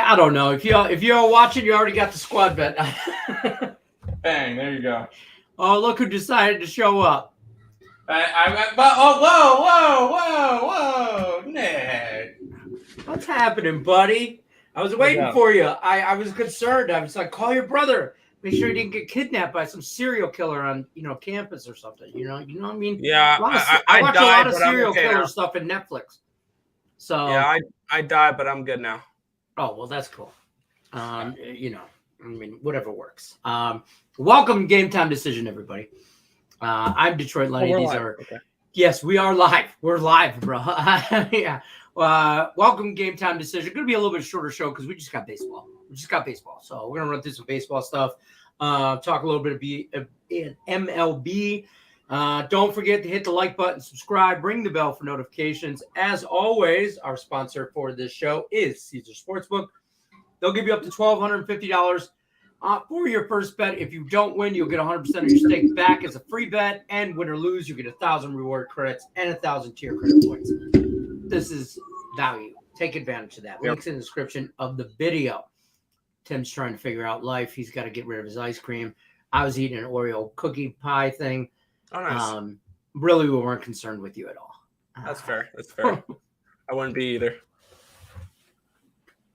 I don't know. If you're watching, you already got the squad bet. Bang! There you go. Oh, look who decided to show up. Whoa, Nick. What's happening, buddy? I was waiting for you. I was concerned. I was like, call your brother. Make sure he didn't get kidnapped by some serial killer on campus or something. You know what I mean? Yeah, I watch a lot of serial killer stuff in Netflix. So yeah, I died, but I'm good now. Oh well, that's cool. Whatever works. Welcome, Game Time Decision, everybody. I'm Detroit Lenny. Yes, we are live. We're live, bro. Yeah. Welcome, Game Time Decision. Going to be a little bit shorter show because we just got baseball. So we're gonna run through some baseball stuff. Talk a little bit of MLB. Don't forget to hit the like button, subscribe, ring the bell for notifications. As always, our sponsor for this show is Caesar Sportsbook. They'll give you up to $1,250 for your first bet. If you don't win, you'll get 100% of your stake back as a free bet. And win or lose, you get 1,000 reward credits and 1,000 tier credit points. This is value. Take advantage of that. Links in the description of the video. Tim's trying to figure out life. He's got to get rid of his ice cream. I was eating an Oreo cookie pie thing. Oh, nice. Really, we weren't concerned with you at all. That's fair. I wouldn't be either.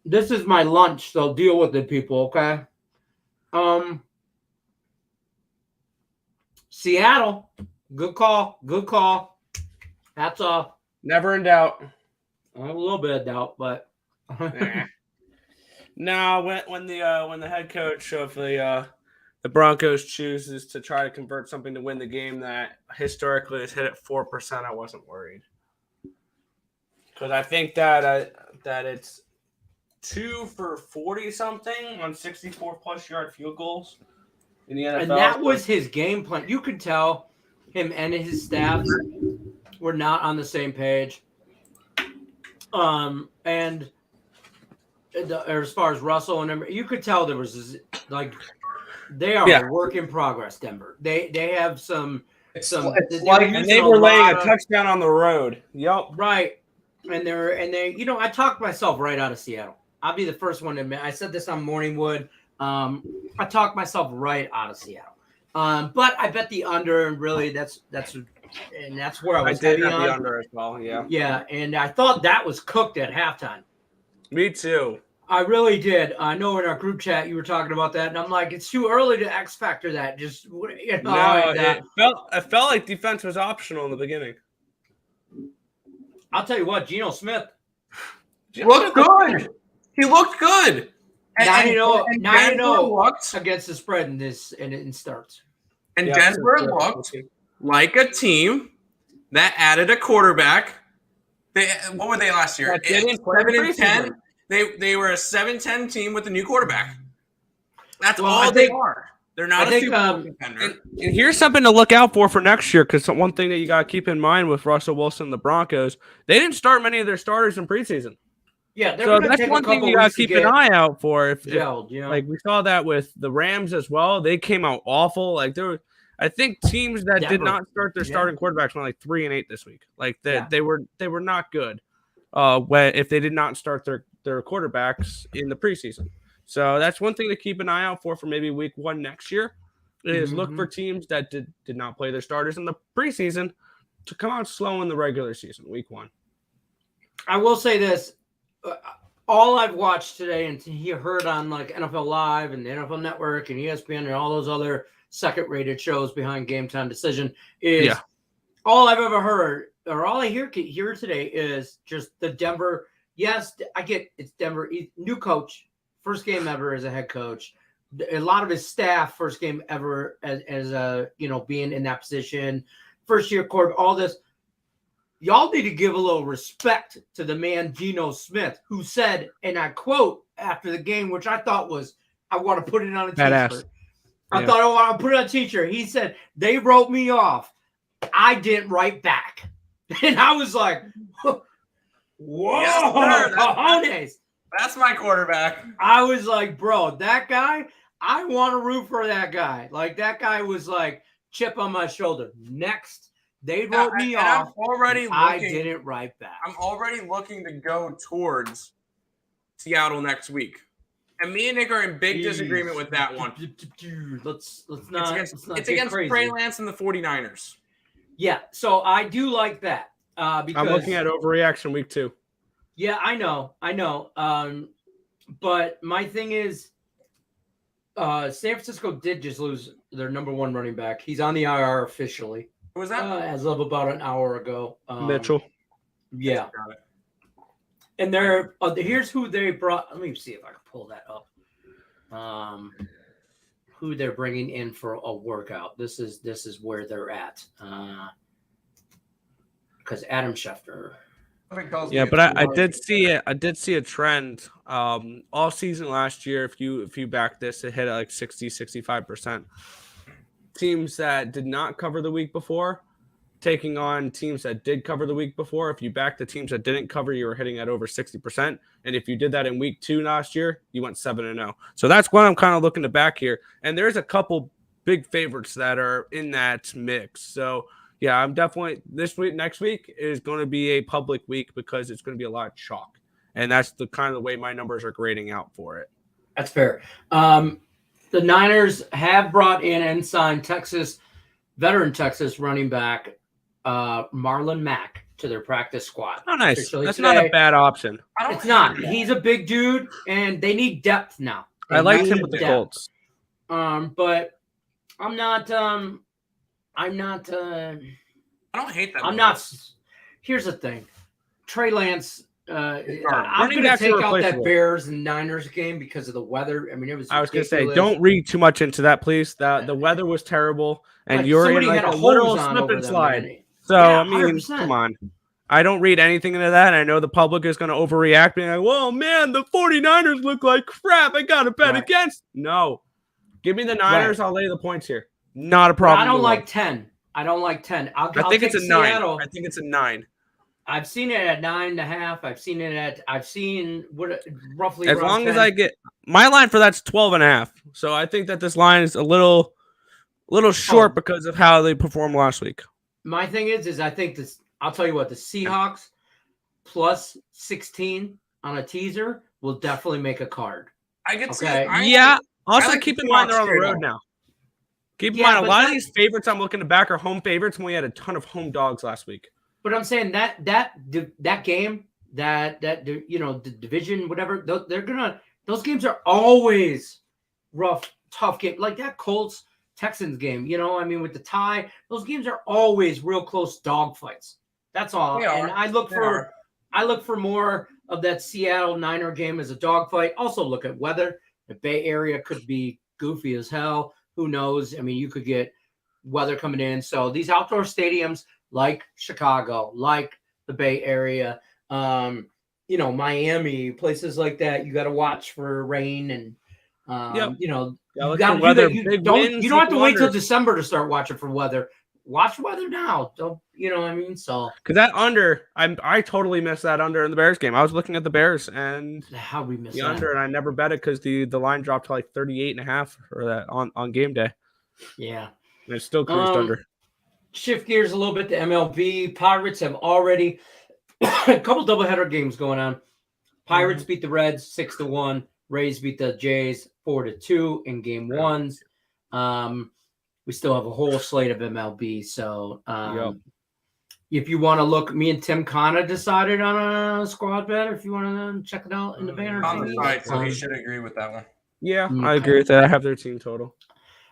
This is my lunch, so deal with it, people, okay? Seattle, good call. Hats off. Never in doubt. I have a little bit of doubt, but no, when the head coach of the Broncos chooses to try to convert something to win the game that historically is hit at 4%, I wasn't worried because I think that it's 2 for 40 something on 64 plus yard field goals in the NFL. And that was his game plan. You could tell him and his staff were not on the same page. And as far as Russell and them, you could tell there was they are a work in progress. Denver. They have some. And they were laying a touchdown on the road. Yep. Right. And they I talked myself right out of Seattle. I'll be the first one to admit. I said this on Morningwood. I talked myself right out of Seattle. But I bet the under, and really that's where I was. I did have the under as well. Yeah. Yeah, and I thought that was cooked at halftime. Me too. I really did. I know in our group chat you were talking about that, and I'm like, it's too early to X factor that. Just it felt like defense was optional in the beginning. I'll tell you what, Geno Smith looked good. He looked good. 9-0 against the spread in starts. And Denver looked like a team that added a quarterback. What were they last year? 7-10. They were a 7-10 team with a new quarterback. That's all they are. They're not a Super Bowl contender. And here's something to look out for next year, because one thing that you got to keep in mind with Russell Wilson and the Broncos, they didn't start many of their starters in preseason. Yeah, so that's one thing you got to keep an eye out for. If like we saw that with the Rams as well, they came out awful. Like I think teams that did not start their starting quarterbacks went 3-8 this week. Like they were not good. If they did not start their quarterbacks in the preseason. So that's one thing to keep an eye out for maybe week 1 next year is look for teams that did not play their starters in the preseason to come out slow in the regular season, week 1. I will say this. All I've watched today and heard on NFL Live and the NFL Network and ESPN and all those other second-rated shows behind Game Time Decision is all I've ever heard or all I hear today is just the Denver. Yes, I get it's Denver. New coach, first game ever as a head coach. A lot of his staff, first game ever as being in that position. First year quarterback, all this. Y'all need to give a little respect to the man, Geno Smith, who said, and I quote after the game, which I thought was, I want to put it on a t-shirt. I thought I want to put it on a t-shirt. He said, they wrote me off. I didn't write back. And I was like, whoa, yes, that's my quarterback. I was like, bro, that guy, I want to root for that guy. Like, that guy was like, chip on my shoulder. Next. They wrote me off. I didn't write back. I'm already looking to go towards Seattle next week. And me and Nick are in big disagreement with that one. Let's not. It's against Trey Lance and the 49ers. Yeah, so I do like that. Because I'm looking at overreaction week 2. Yeah, I know. But my thing is, San Francisco did just lose their number 1 running back. He's on the IR officially. Who was that? As of about an hour ago. Mitchell. Yeah. And here's who they brought. Let me see if I can pull that up. Who they're bringing in for a workout. This is where they're at. Because Adam Schefter. Yeah, but I did see it. I did see a trend all season last year. If you back this, it hit at like 60-65%. Teams that did not cover the week before taking on teams that did cover the week before. If you back the teams that didn't cover, you were hitting at over 60%. And if you did that in week 2 last year, you went 7-0. So that's what I'm kind of looking to back here. And there's a couple big favorites that are in that mix. So yeah, I'm definitely next week is going to be a public week because it's going to be a lot of chalk. And that's the kind of the way my numbers are grading out for it. That's fair. The Niners have brought in and signed veteran Texas running back Marlon Mack to their practice squad. Oh, nice. That's not a bad option. It's not. He's a big dude, and they need depth now. I liked him with the Colts. But I'm not. I don't hate that. I'm not. Here's the thing, Trey Lance. I'm going to take out that Bears and Niners game because of the weather. I mean, it was. I was going to say, don't read too much into that, please. The weather was terrible, and you're in like a literal slip and slide. So yeah, I mean, 100%. Come on. I don't read anything into that. I know the public is going to overreact, being like, "Whoa, man, the 49ers look like crap. I got to bet against." No, give me the Niners. I'll lay the points here. Not a problem. I don't like 10. I don't like 10. I think it's a 9. I think it's a 9. I've seen it at 9.5. I've seen what roughly. As long 10. as I get my line for that's 12.5. So I think that this line is a little short because of how they performed last week. My thing is I think this. I'll tell you what, the Seahawks plus 16 on a teaser will definitely make a card. I get Also, keep in mind they're on the road now. Keep in mind a lot of these favorites I'm looking to back are home favorites, and we had a ton of home dogs last week. But I'm saying that game, the division, whatever, those games are always rough, tough game. Like that Colts Texans game, with the tie, those games are always real close dog fights. That's all. And I look for more of that Seattle Niner game as a dog fight. Also look at weather. The Bay Area could be goofy as hell. Who knows? I mean, you could get weather coming in. So these outdoor stadiums like Chicago, like the Bay Area, Miami, places like that, you got to watch for rain and, you don't have to wait till December to start watching for weather. Watch weather now. Don't you know what I mean? So because that under, I totally missed that under in the Bears game. I was looking at the Bears and how we missed the under, and I never bet it because the line dropped to like 38.5 for that on game day. Yeah, and it still cruised under. Shift gears a little bit to MLB. Pirates have already a couple doubleheader games going on. Pirates beat the Reds 6-1. Rays beat the Jays 4-2 in game ones. We still have a whole slate of MLB. So if you want to look, me and Tim kind of decided on a squad bet. If you want to check it out in the banner. So he should agree with that one. Yeah, I agree with that. I have their team total.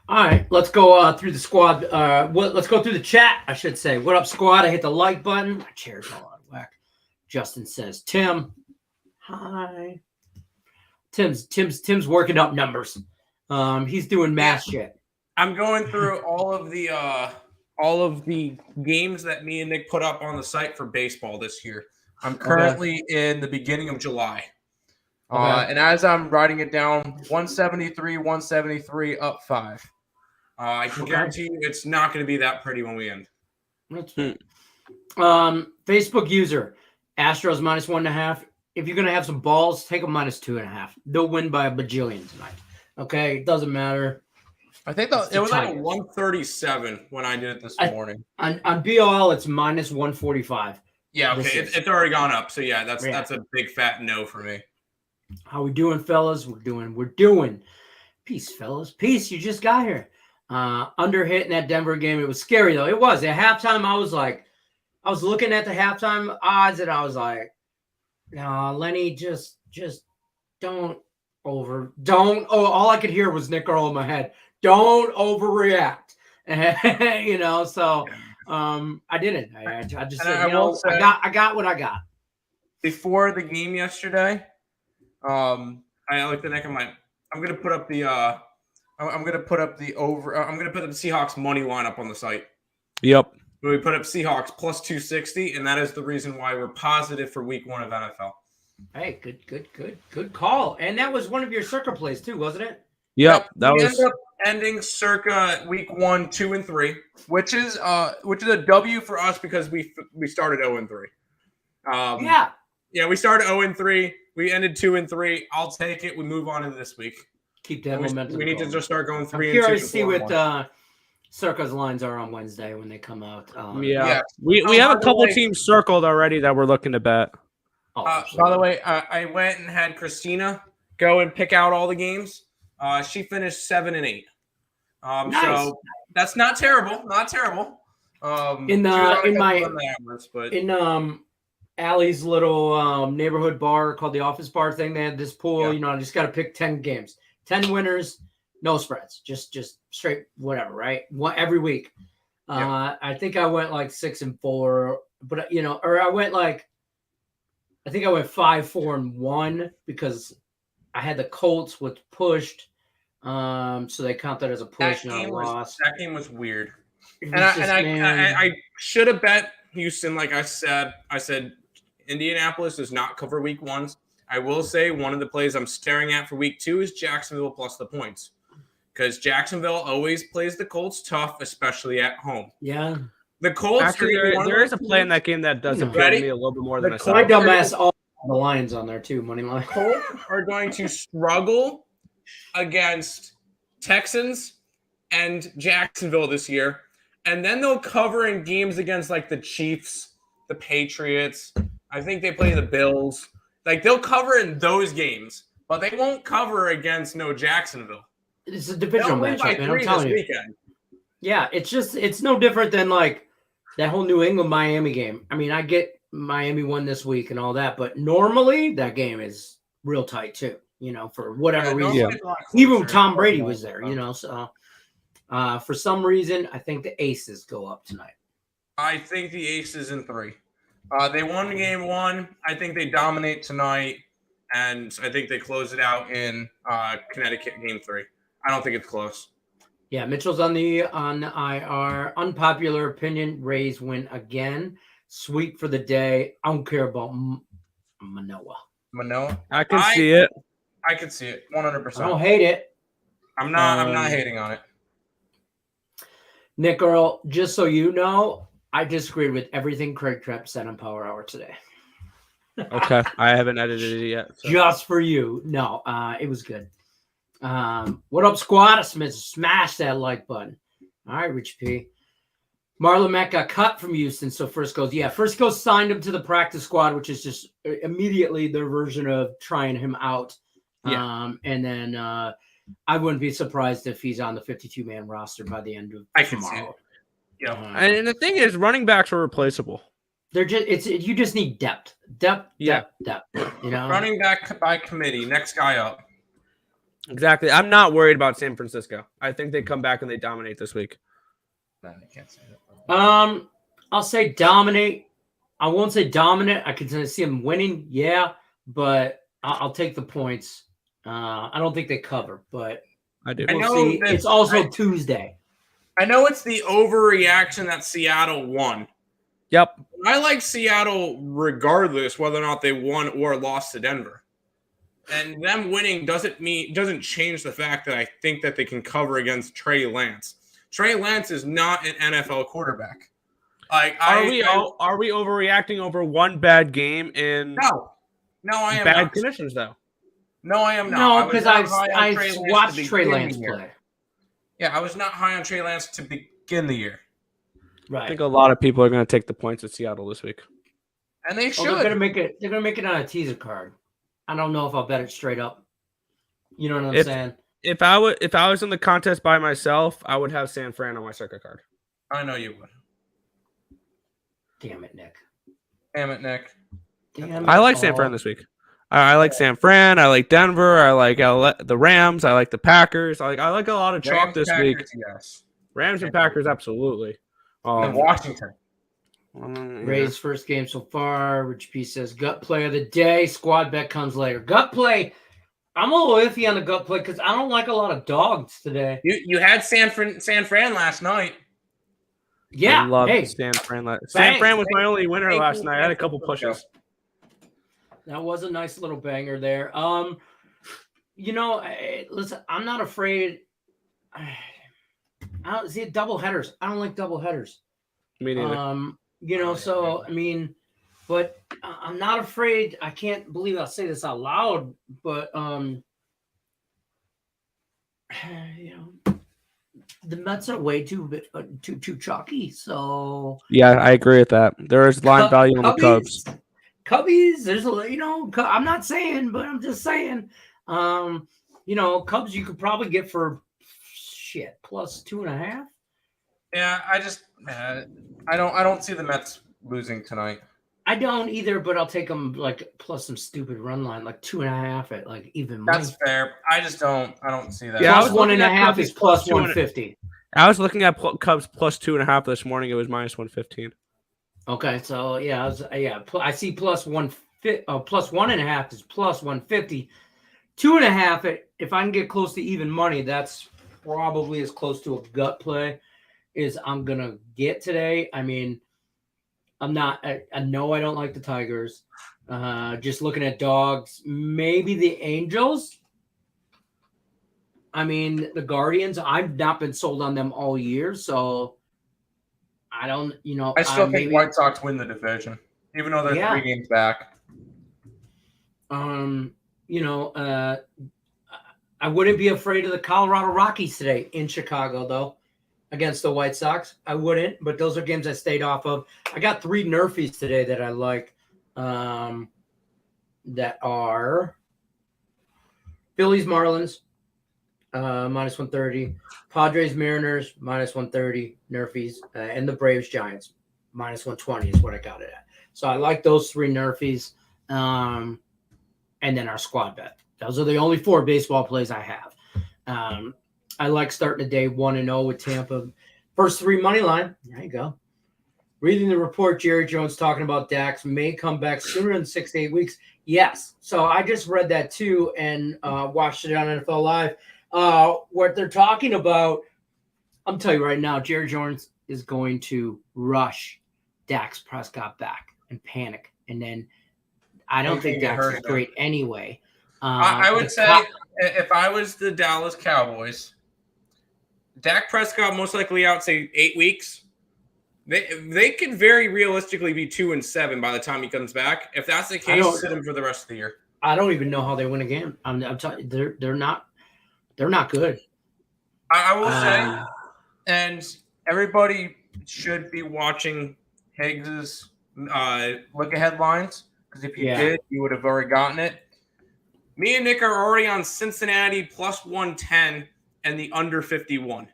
All right, let's go through the squad. Let's go through the chat, I should say. What up, squad? I hit the like button. My chair's all out of whack. Justin says, Tim. Hi. Tim's working up numbers. He's doing math shit. I'm going through all of the games that me and Nick put up on the site for baseball this year. I'm currently in the beginning of July. And as I'm writing it down, 173, up 5. I can guarantee you it's not going to be that pretty when we end. Facebook user, Astros -1.5. If you're going to have some balls, take a -2.5. They'll win by a bajillion tonight. Okay? It doesn't matter. I think it was like a 137 when I did it this morning. On BOL, it's -145. Yeah, okay. It's already gone up. So, yeah, that's a big fat no for me. How we doing, fellas? We're doing. Peace, fellas. Peace. You just got here. Under hit in that Denver game. It was scary though. It was at halftime. I was looking at the halftime odds and I was like, no, Lenny, just don't. All I could hear was Nick Earl in my head. Don't overreact. So I didn't. I just said, I got what I got. Before the game yesterday, I looked at Nick. I'm gonna put up the over. I'm gonna put the Seahawks money line up on the site. Yep. We put up Seahawks plus 260, and that is the reason why we're positive for Week 1 of NFL. Hey, good call. And that was one of your circa plays too, wasn't it? Yep, that was ended up ending circa Week 1, 2 and 3, which is a W for us because we started 0 and 3. Yeah, we started 0 and 3. We ended 2 and 3. I'll take it. We move on into this week. Keep that momentum. We need to just start going 3 I'm and 2. Curious to see what Circa's lines are on Wednesday when they come out. We have a couple teams circled already that we're looking to bet. By the way, I went and had Christina go and pick out all the games. She finished 7 and 8. Nice. So that's not terrible. Not terrible. In Allie's little neighborhood bar called the Office Bar thing, they had this pool. Yeah. I just got to pick 10 games, 10 winners, no spreads, just straight whatever, right? Every week. I think I went like 6 and 4, but I think I went 5, 4 and 1 because I had the Colts with pushed, so they count that as a push, not a loss. That game was weird, I should have bet Houston. Like I said Indianapolis does not cover Week 1. I will say one of the plays I'm staring at for Week 2 is Jacksonville plus the points because Jacksonville always plays the Colts tough, especially at home. Yeah. The Colts. Actually, there is a play in that game that does appeal to me a little bit more than I said. My dumbass all the Lions on there too, money line. Colts are going to struggle against Texans and Jacksonville this year, and then they'll cover in games against like the Chiefs, the Patriots. I think they play the Bills. Like they'll cover in those games, but they won't cover against Jacksonville. It's a divisional matchup, man. I'm telling you. Yeah, it's no different than like that whole New England Miami game. I mean, I get Miami won this week and all that, but normally that game is real tight too. For whatever reason. Yeah. Even when Tom Brady was there, So for some reason, I think the Aces go up tonight. I think the Aces in 3. They won game 1. I think they dominate tonight, and I think they close it out in Connecticut game 3. I don't think it's close. Yeah, Mitchell's on the IR. Unpopular opinion: Rays win again. Sweep for the day. I don't care about Manoa. I can see it. I can see it 100%. I don't hate it. I'm not hating on it. Nick Earl, just so you know, I disagreed with everything Craig Trepp said on Power Hour today. Okay, I haven't edited it yet. So. Just for you. No, it was good. What up, squad? Smash that like button. All right, Rich P. Marlon Mack got cut from Houston, so Frisco signed him to the practice squad, which is just immediately their version of trying him out. Yeah. And then I wouldn't be surprised if he's on the 52-man roster by the end of tomorrow. Yeah. And the thing is, running backs are replaceable. They're you just need depth. Depth. Running back by committee. Next guy up. Exactly. I'm not worried about San Francisco. I think they come back and they dominate this week. No, I can't say that. I'll say dominate. I won't say dominant. I can see them winning, but I'll take the points. I don't think they cover, but I do. We'll see. It's also Tuesday. I know it's the overreaction that Seattle won. Yep. I like Seattle regardless whether or not they won or lost to Denver. And them winning doesn't change the fact that I think that they can cover against Trey Lance. Trey Lance is not an NFL quarterback. Are we overreacting over one bad game in I am bad not. conditions though? No, I am not. No, because I watched Trey Lance play. Yeah, I was not high on Trey Lance to begin the year. Right. I think a lot of people are going to take the points at Seattle this week. And they should. They're going to make it on a teaser card. I don't know if I'll bet it straight up. You know what I'm saying? If I was in the contest by myself, I would have San Fran on my circuit card. I know you would. Damn it, Nick. I like San Fran this week. I like San Fran. I like Denver. I like the Rams. I like the Packers. I like a lot of chalk this week. Yes. Rams and Packers, absolutely. And Washington. Ray's first game so far. Rich P says gut play of the day. Squad bet comes later. Gut play. I'm a little iffy on the gut play because I don't like a lot of dogs today. You had San Fran last night. Yeah. I love San Fran. San Fran was my only winner last night. I had a couple pushes. That was a nice little banger there. Listen, I'm not afraid. I don't see double headers. I don't like double headers. Me neither. So I mean, but I'm not afraid. I can't believe I'll say this out loud, but the Mets are way too chalky. So yeah, I agree with that. There is line value on the Cubs. Cubbies, there's I'm not saying, but I'm just saying, Cubs you could probably get for plus 2.5. Yeah, I don't see the Mets losing tonight. I don't either, but I'll take them plus some stupid run line, 2.5 at even money. That's fair. I don't see that. Yeah, plus 1.5 is plus 150. I was looking at Cubs plus 2.5 this morning. It was minus 115. Okay, so I see plus 1.5 is plus 150. 2.5, if I can get close to even money, that's probably as close to a gut play as I'm gonna get today. I mean, I'm not. I know I don't like the Tigers. Just looking at dogs, maybe the Angels. I mean, the Guardians. I've not been sold on them all year, so. I don't, I still think White Sox win the division, even though they're 3 games back. I wouldn't be afraid of the Colorado Rockies today in Chicago, though, against the White Sox. I wouldn't, but those are games I stayed off of. I got 3 Nerfies today that I like that are Phillies Marlins, minus 130. Padres, Mariners, minus 130, Nerfies, and the Braves, Giants, minus 120 is what I got it at. So I like those 3 Nerfies, and then our squad bet. Those are the only 4 baseball plays I have. I like starting the day 1-0 with Tampa. First 3 money line. There you go. Reading the report, Jerry Jones talking about Dax may come back sooner than 6 to 8 weeks. Yes. So I just read that too and watched it on NFL Live. What they're talking about, I'm telling you right now, Jerry Jones is going to rush Dax Prescott back and panic. And then I don't think Dax is great anyway. I would say if I was the Dallas Cowboys, Dak Prescott most likely out, say, 8 weeks. They could very realistically be 2-7 by the time he comes back. If that's the case, sit him for the rest of the year. I don't even know how they win a game. I'm telling you, they're not good. I will say, and everybody should be watching Higgs' look-ahead lines, because if you did, you would have already gotten it. Me and Nick are already on Cincinnati plus 110 and the under 51.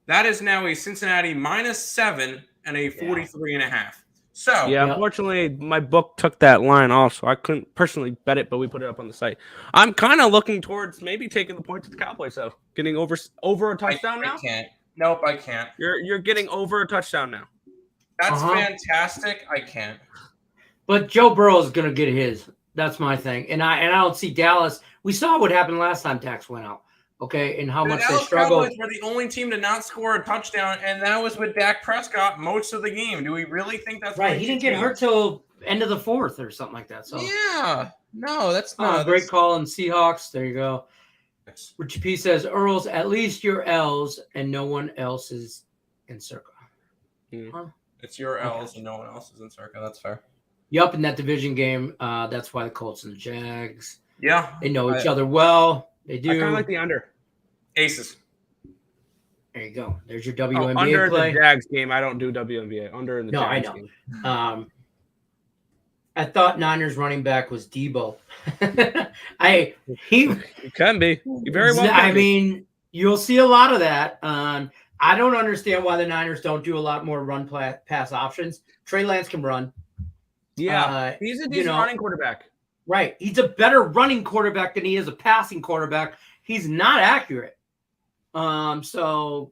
That is now a Cincinnati minus 7 and a 43.5. So unfortunately, my book took that line off, so I couldn't personally bet it, but we put it up on the site. I'm kind of looking towards maybe taking the points of the Cowboys, though. Getting over a touchdown now? I can't. Nope, I can't. You're getting over a touchdown now. That's fantastic. I can't. But Joe Burrow is going to get his. That's my thing. And I don't see Dallas. We saw what happened last time Dax went out. Okay, and how much they struggled. The Dallas Cowboys were the only team to not score a touchdown, and that was with Dak Prescott most of the game. Do we really think that's right? He didn't get hurt till end of the 4th or something like that. So no, that's not great call on Seahawks. There you go. Richie P says, Earls, at least your L's and no one else is in circle. Huh? It's your L's and no one else is in circle. That's fair. Yup, in that division game, that's why the Colts and the Jags. Yeah, they know each other well. They do. I kind of like the under. Aces. There you go. There's your WNBA under play. The Jags game, I don't do WNBA. Under in the Jags game. I know. I thought Niners running back was Debo. He can be. He very well. I mean, you'll see a lot of that. I don't understand why the Niners don't do a lot more run pass options. Trey Lance can run. Yeah, he's a decent running quarterback. Right. He's a better running quarterback than he is a passing quarterback. He's not accurate. So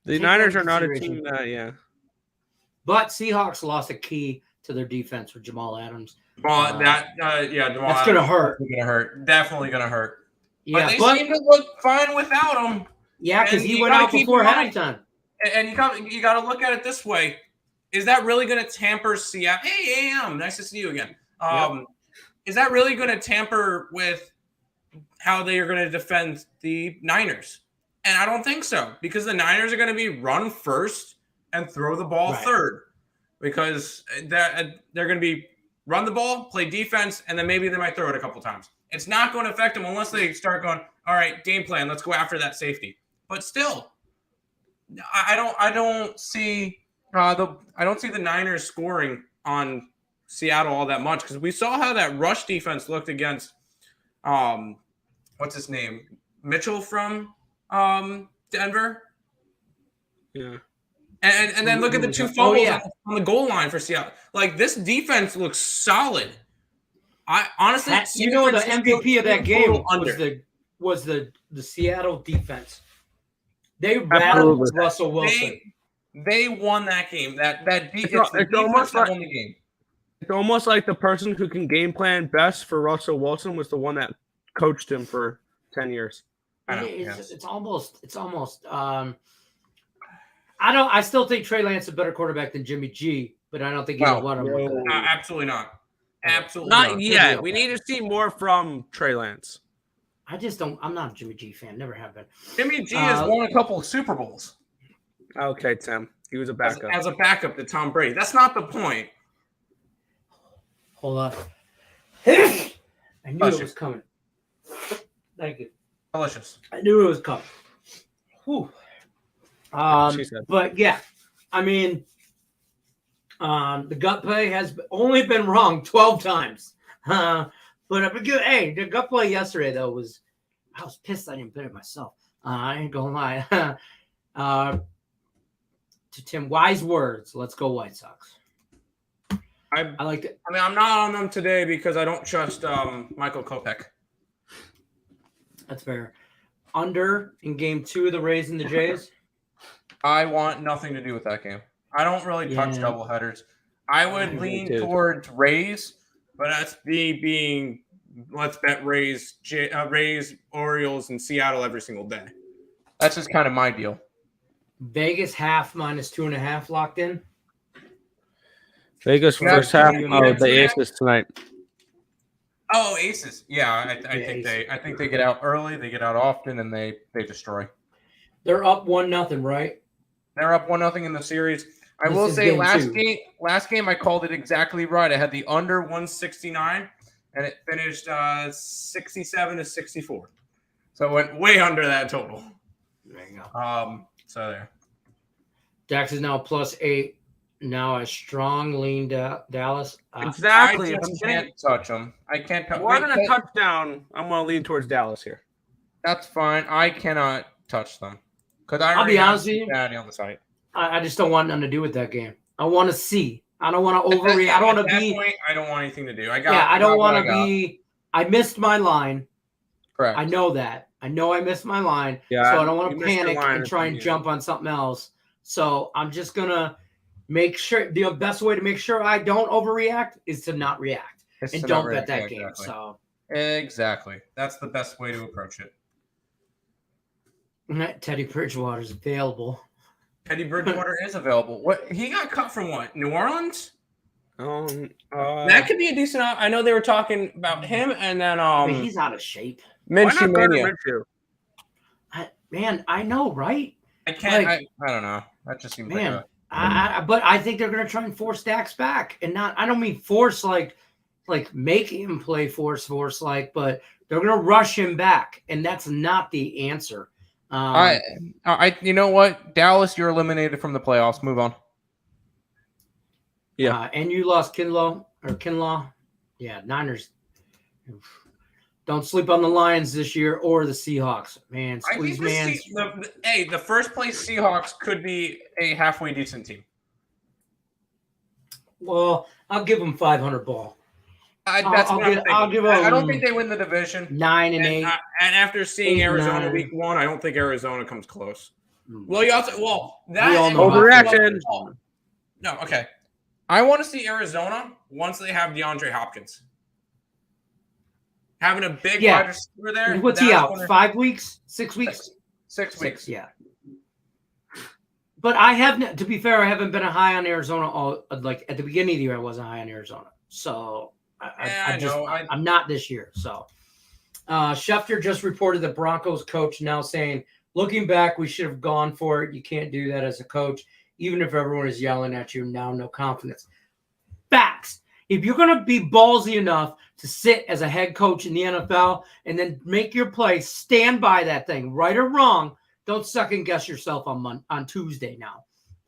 the Niners are not a team that, But Seahawks lost a key to their defense with Jamal Adams. Well, Jamal that's going to hurt. Definitely going to hurt. Yeah, but they seem to look fine without him. Yeah, because he went out before halftime. And you got to look at it this way. Is that really going to tamper Seattle? Hey, AM, nice to see you again. Is that really going to tamper with how they are going to defend the Niners? And I don't think so, because the Niners are going to be run first and throw the ball third, because they're going to be run the ball, play defense, and then maybe they might throw it a couple times. It's not going to affect them unless they start going, all right, game plan, let's go after that safety. But still, I don't see the Niners scoring on Seattle all that much, because we saw how that rush defense looked against what's his name? Mitchell from Denver. Yeah. And then look at the two fumbles on the goal line for Seattle. Like, this defense looks solid. I honestly, the MVP of that game was the Seattle defense. They rattled Russell Wilson. They won that game. It's almost like won the game. It's almost like the person who can game plan best for Russell Wilson was the one that coached him for 10 years. It's almost. I still think Trey Lance is a better quarterback than Jimmy G, but I don't think he's one of them. Absolutely not. Absolutely not yet. We need to see more from Trey Lance. I just don't. I'm not a Jimmy G fan. Never have been. Jimmy G has won a couple of Super Bowls. Okay, Tim. He was a backup. As a backup to Tom Brady. That's not the point. Hold on. I knew it was coming. Thank you. Delicious. I knew it was coming. Whew. But yeah, I mean, the gut play has only been wrong 12 times. But the gut play yesterday though I was pissed I didn't bet it myself. I ain't gonna lie. To Tim, wise words. Let's go White Sox. I like it. I mean, I'm not on them today because I don't trust Michael Kopech. That's fair. Under in game 2 of the Rays and the Jays. I want nothing to do with that game. I don't really touch doubleheaders. I would lean towards Rays, but that's me being let's bet Rays, Orioles, and Seattle every single day. That's just kind of my deal. Vegas half -2.5 locked in. Vegas first half. Oh, the Aces tonight. Oh, Aces. Yeah, I think they get out early. They get out often, and they destroy. They're up 1-0, right? They're up 1-0 in the series. I will say last game I called it exactly right. I had the under 169, and it finished 67-64. So it went way under that total. There you go. So there. Dax is now +8. Now a strong lean Dallas. Exactly. I just can't touch them. I can't touch them. More than a touchdown, I'm going to lean towards Dallas here. That's fine. I cannot touch them. I'll be honest with you. On the site. I just don't want nothing to do with that game. I want to see. I don't want to overreact. I don't want to be. I don't want anything to do. I don't want to be. I missed my line. Correct. I know that. I know I missed my line. Yeah, so I don't want to panic and try and jump on something else. So I'm just gonna make sure the best way to make sure I don't overreact is to not react and don't bet that game. Exactly. So exactly, that's the best way to approach it. Teddy Bridgewater is available. Teddy Bridgewater is available. What he got cut from? What, New Orleans? That could be a decent. I know they were talking about him, and then he's out of shape. Minshew Mania. Man, I know, right? I can't. I don't know. That just seems but I think they're gonna try and force Dax back, and not. I don't mean force like make him play force but they're gonna rush him back, and that's not the answer. You know what, Dallas, you're eliminated from the playoffs. Move on. Yeah, and you lost Kinlaw. or Kinlaw. Yeah, Niners. Don't sleep on the Lions this year or the Seahawks. Man, squeeze man. The first place Seahawks could be a halfway decent team. Well, I'll give them 500 ball. I'll give them. I don't think they win the division. 9-8. And after seeing Arizona week 1, I don't think Arizona comes close. Well, overreaction. No, okay. I want to see Arizona once they have DeAndre Hopkins. Having a big wide receiver there. What's he out? 5 weeks? 6 weeks? 6 weeks. Yeah. But I haven't. To be fair, I haven't been high on Arizona all like at the beginning of the year. I wasn't high on Arizona, so I'm not this year. So Schefter just reported the Broncos coach now saying, looking back, we should have gone for it. You can't do that as a coach, even if everyone is yelling at you now. No confidence. Facts. If you're going to be ballsy enough to sit as a head coach in the NFL and then make your play, stand by that thing, right or wrong. Don't second guess yourself on Tuesday now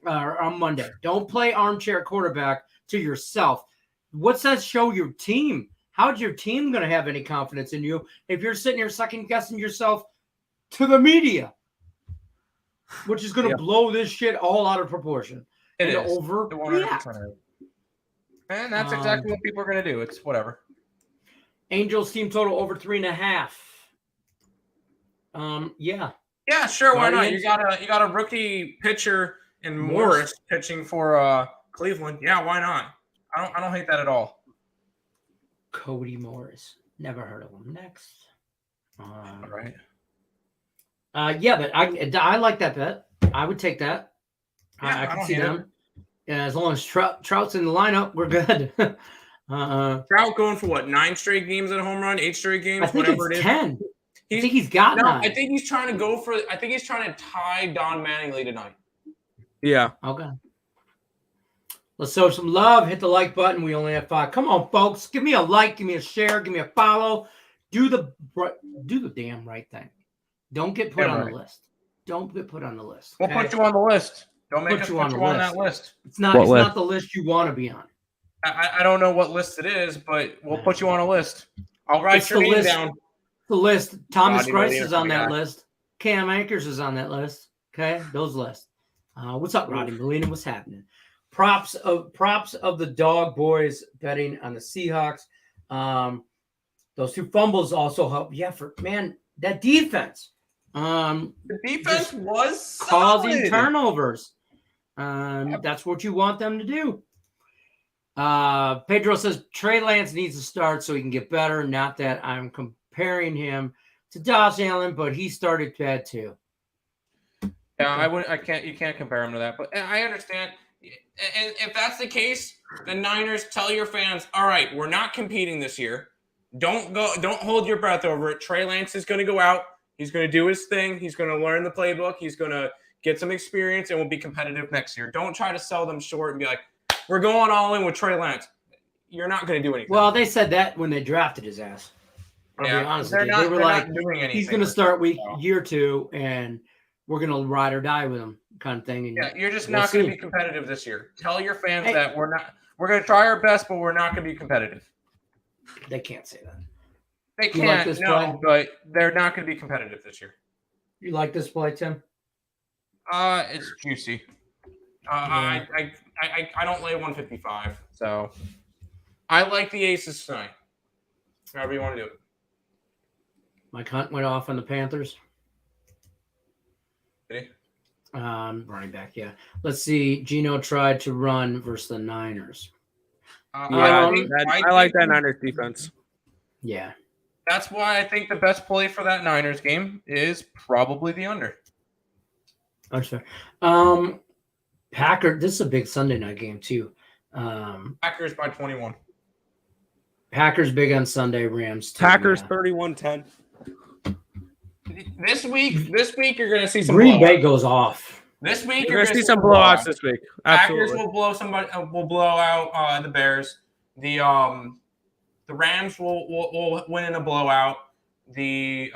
or on Monday. Don't play armchair quarterback to yourself. What's that show your team? How's your team going to have any confidence in you if you're sitting here second guessing yourself to the media, which is going to blow this shit all out of proportion and overreact. And that's exactly what people are going to do. It's whatever. Angels team total over 3.5. Yeah. Yeah, sure. Why not? You got a rookie pitcher in Morris pitching for Cleveland. Yeah, why not? I don't hate that at all. Cody Morris. Never heard of him. Next. All right. Yeah, but I like that bet. I would take that. Yeah, I can see them. Yeah, as long as Trout's in the lineup, we're good. Trout going for what? 9 straight games at a home run, 8 straight games, I think whatever it's it is. 10. I think he's got 9. I think he's trying to I think he's trying to tie Don Mattingly tonight. Yeah. Okay. Let's show some love. Hit the like button. We only have 5. Come on, folks. Give me a like. Give me a share. Give me a follow. Do the damn right thing. Don't get put on the list. Don't get put on the list. Okay? We'll put you on the list. Don't make us put you on that list. It's not the list you want to be on. I don't know what list it is, but we'll put you on a list. I'll write your name down. The list. Thomas Grice is on that list. Cam Akers is on that list. Okay, those lists. What's up, Rodney Molina? What's happening? Props of the dog boys betting on the Seahawks. Those 2 fumbles also help. Yeah, that defense. The defense was causing turnovers. That's what you want them to do. Pedro says Trey Lance needs to start so he can get better. Not that I'm comparing him to Josh Allen, but he started bad too. Yeah, you can't compare him to that, but I understand. And if that's the case, the Niners, tell your fans, all right, we're not competing this year. Don't hold your breath over it. Trey Lance is going to go out. He's going to do his thing. He's going to learn the playbook. He's going to get some experience and will be competitive next year. Don't try to sell them short and be like, we're going all in with Trey Lance. You're not going to do anything. Well, they said that when they drafted his ass. I'll be honest with you. They were like, he's going to start year 2, and we're going to ride or die with him kind of thing. And you're just not going to be competitive this year. Tell your fans that we're going to try our best, but we're not going to be competitive. They can't say that. They can't, but they're not going to be competitive this year. You like this play, Tim? It's juicy. I don't lay 155, so I like the Aces tonight. However you want to do it. Mike Hunt went off on the Panthers. Did he? Running back, yeah. Let's see. Geno tried to run versus the Niners. I like that Niners defense. Yeah. That's why I think the best play for that Niners game is probably the under. That's fair. Packers, this is a big Sunday night game, too. Packers by 21. Packers big on Sunday, Rams. Packers 31-10. This week you're going to see some Green Bay goes off. This week you're going to see some blowouts this week. Absolutely. Packers will blow out the Bears. The Rams will win in a blowout. The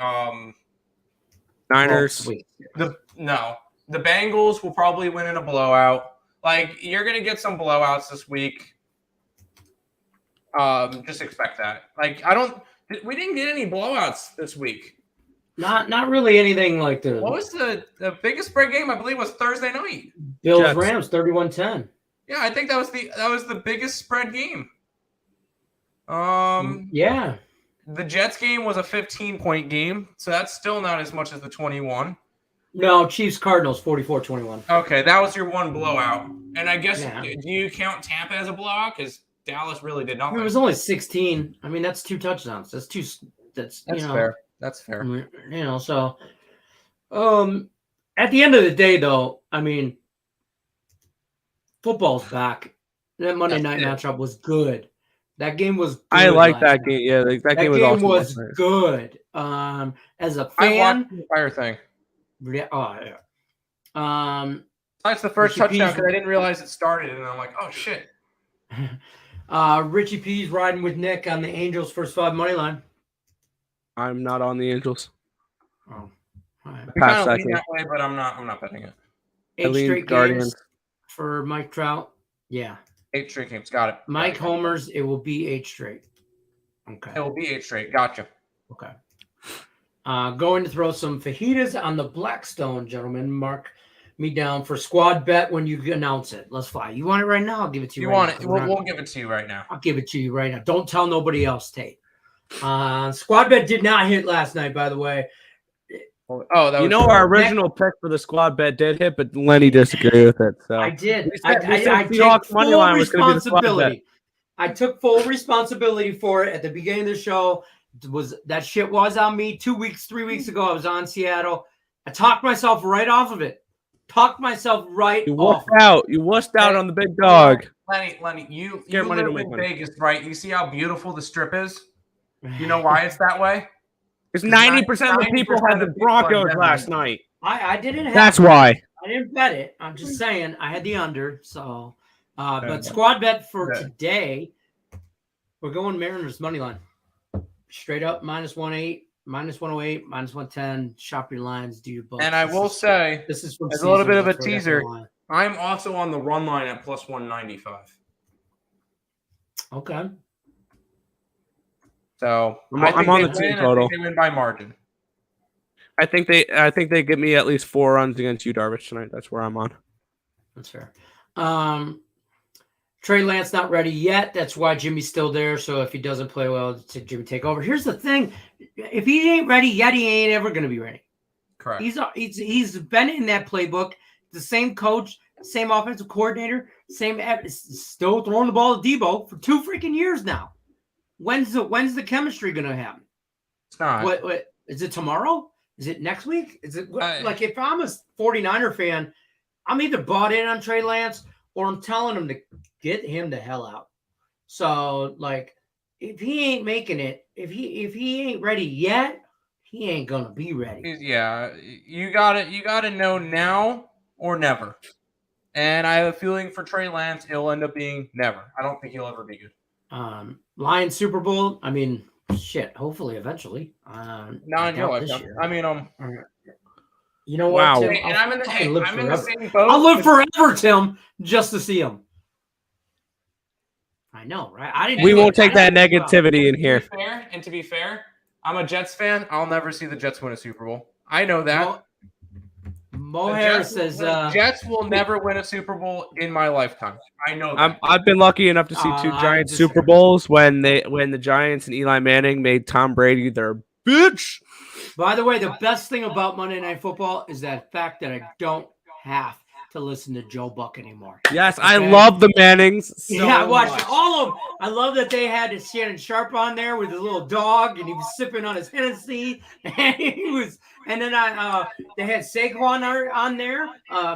Niners. The Bengals will probably win in a blowout. Like, you're going to get some blowouts this week. Just expect that. Like, we didn't get any blowouts this week. Not really anything like the. What was the biggest spread game? I believe was Thursday night. Bills Rams 31-10. Yeah, I think that was the biggest spread game. Yeah. The Jets game was a 15-point game, so that's still not as much as the 21. No, Chiefs Cardinals 44-21. Okay, that was your one blowout. And I guess do you count Tampa as a blowout? Because Dallas really did nothing. It was only 16. I mean, that's 2 touchdowns. That's fair. That's fair. So at the end of the day, though, I mean, football's back. That Monday night matchup was good. That game was good. I like that game. Yeah, that game was awesome. Was good. As a fan, I watched the entire thing. Yeah. Oh, yeah. That's the first touchdown because I didn't realize it started, and I'm like, oh shit. Richie P's riding with Nick on the Angels first 5 money line. I'm not on the Angels. Oh, all right. I kind of lean that way, but I'm not betting it. 8 straight games for Mike Trout. Yeah. 8 straight games. Got it. Mike Homers, it will be 8 straight. Okay. It will be 8 straight. Gotcha. Okay. Going to throw some fajitas on the Blackstone, gentlemen. Mark me down for squad bet when you announce it. Let's fly. You want it right now? I'll give it to you. You want it? We'll give it to you right now. I'll give it to you right now. Don't tell nobody else, Tate. Squad bet did not hit last night, by the way. Oh, that was our original pick for the squad bet did hit, but Lenny disagreed with it. So I did. I took full responsibility. I took full responsibility for it at the beginning of the show. That shit was on me 3 weeks ago. I was on Seattle. I talked myself right off of it. You wussed out on the big dog. Lenny, you live in Vegas, right? You see how beautiful the strip is? You know why it's that way? Because 90% of the people had the Broncos last night. I didn't have That's why. I didn't bet it. I'm just saying I had the under. So, but squad bet for today, we're going Mariners money line. Straight up -108, -108, -110. Shop your lines, do your books. And I will say, this is as a little bit of a teaser. I'm also on the run line at +195. Okay. So I'm on the team total. They win by margin. I think they get me at least 4 runs against you, Darvish, tonight. That's where I'm on. That's fair. Trey Lance not ready yet. That's why Jimmy's still there. So if he doesn't play well, Jimmy take over. Here's the thing: if he ain't ready yet, he ain't ever going to be ready. Correct. He's been in that playbook. The same coach, same offensive coordinator, still throwing the ball to Debo for 2 freaking years now. When's the chemistry going to happen? It's not. What is it tomorrow? Is it next week? Is it like if I'm a 49er fan, I'm either bought in on Trey Lance or I'm telling him to get him the hell out. So like if he ain't making it, if he ain't ready yet, he ain't gonna be ready. Yeah, you gotta know now or never. And I have a feeling for Trey Lance, it'll end up being never. I don't think he'll ever be good. Lions Super Bowl. I mean, shit. Hopefully, eventually. Not in your lifetime. I mean, you know what? Wow. Tim? I'm in the same boat. I'll live forever, Tim, just to see him. I know, right? We won't take that negativity in here. To be fair, I'm a Jets fan. I'll never see the Jets win a Super Bowl. I know that. Mo Harris says Jets will never win a Super Bowl in my lifetime. I know that. I've been lucky enough to see 2 Giants Super Bowls when the Giants and Eli Manning made Tom Brady their bitch. By the way, the best thing about Monday Night Football is that fact that I don't have to listen to Joe Buck anymore. Yes, okay? I love the Mannings. I watched all of them. I love that they had Shannon Sharp on there with his little dog, and he was sipping on his Hennessy, and then they had Saquon on there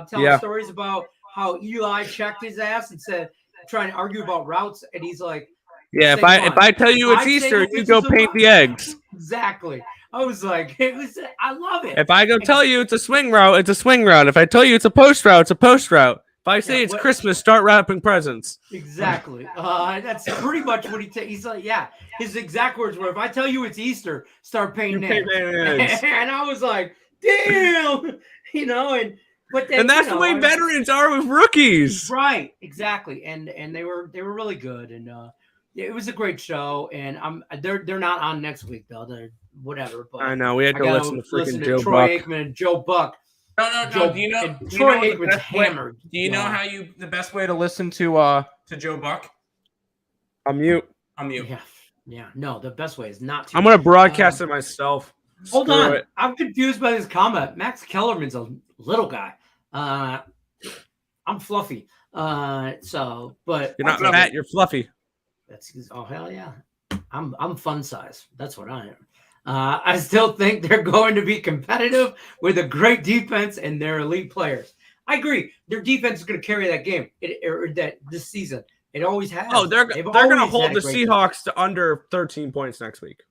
telling stories about how Eli checked his ass and said, trying to argue about routes, and he's like, "Yeah, if I tell you it's Easter, you go paint the eggs." Exactly. I was like, I love it. If I go tell you it's a swing route, it's a swing route. If I tell you it's a post route, it's a post route. If I say it's Christmas, start wrapping presents. Exactly. That's pretty much what he's like. Yeah, his exact words were, "If I tell you it's Easter, start painting eggs." And I was like, damn, and that's the way veterans are with rookies. Right. Exactly. And they were really good. And it was a great show, and they're not on next week though. They're whatever. But I know we had to listen to freaking Joe Troy Buck. Aikman and Joe Buck. No. Do you know Troy Aikman's hammered? Do you know how the best way to listen to Joe Buck? I'm mute. Yeah. No, the best way is not to. I'm gonna broadcast it myself. Hold on. I'm confused by this comment. Max Kellerman's a little guy. I'm fluffy. But you're not fat. You're fluffy. Hell yeah. I'm fun size. That's what I am. I still think they're going to be competitive with a great defense and their elite players. I agree. Their defense is going to carry that game this season. It always has. Oh, they're going to hold the Seahawks to under 13 points next week.